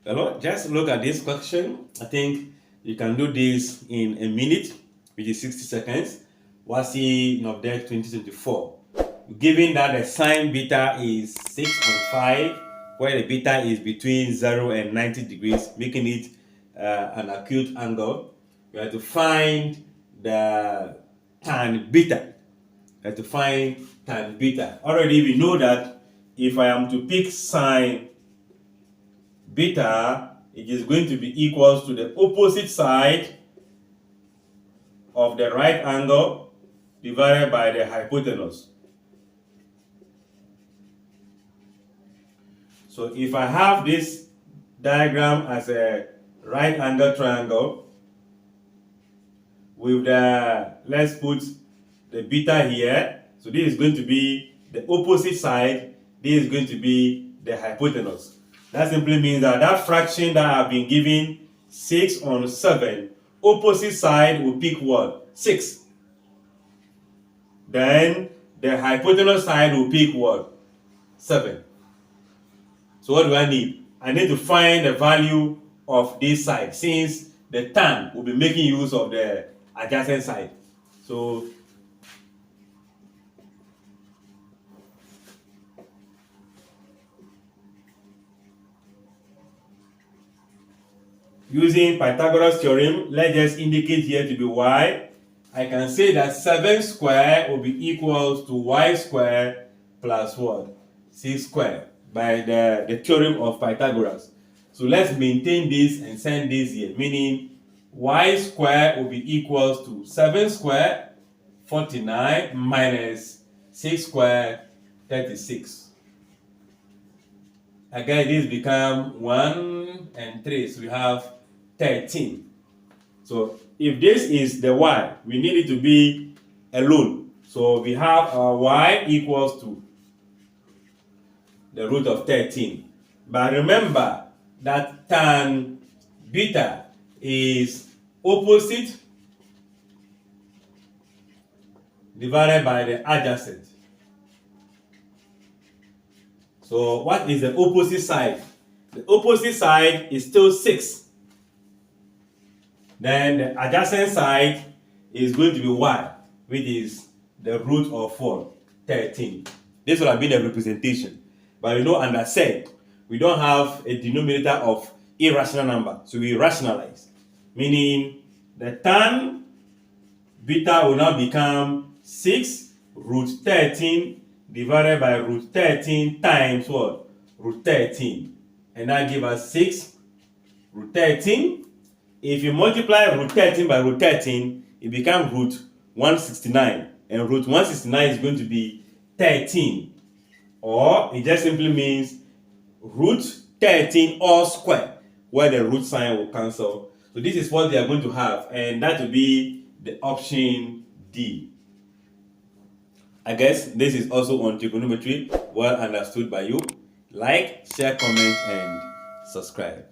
Hello, just look at this question. I think you can do this in a minute, which is 60 seconds. WASSCE NOV-DEC 2024. Given that the sine beta is 6.5, where the beta is between 0 and 90 degrees, making it an acute angle, we have to find the tan beta. We have to find tan beta. Already we know that if I am to pick sine beta, it is going to be equals to the opposite side of the right angle divided by the hypotenuse. So if I have this diagram as a right angle triangle with the, let's put the beta here. So this is going to be the opposite side. This is going to be the hypotenuse. That simply means that that fraction that I've been given, 6/7, opposite side will pick what? 6. Then the hypotenuse side will pick what? 7. So what do I need? I need to find the value of this side, since the tan will be making use of the adjacent side. So using Pythagoras theorem, let's just indicate here to be y. I can say that 7 squared will be equals to y squared plus what? 6 squared by the theorem of Pythagoras. So let's maintain this and send this here, meaning y squared will be equals to 7 squared, 49, minus 6 squared, 36. Again, this become 1 and 3, so we have 13. So if this is the y, we need it to be alone. So we have our y equals to the root of 13. But remember that tan beta is opposite divided by the adjacent. So what is the opposite side? The opposite side is still 6. Then the adjacent side is going to be y, which is the root of 4, 13. This would have been a representation. But you know, under sed, we don't have a denominator of irrational number. So we rationalize. Meaning the tan beta will now become 6 root 13 divided by root 13 times what? Root 13. And that gives us 6 root 13. If you multiply root 13 by root 13, it becomes root 169. And root 169 is going to be 13. Or it just simply means root 13 all square, where the root sign will cancel. So this is what they are going to have. And that will be the option D. I guess this is also on trigonometry, well understood by you. Like, share, comment, and subscribe.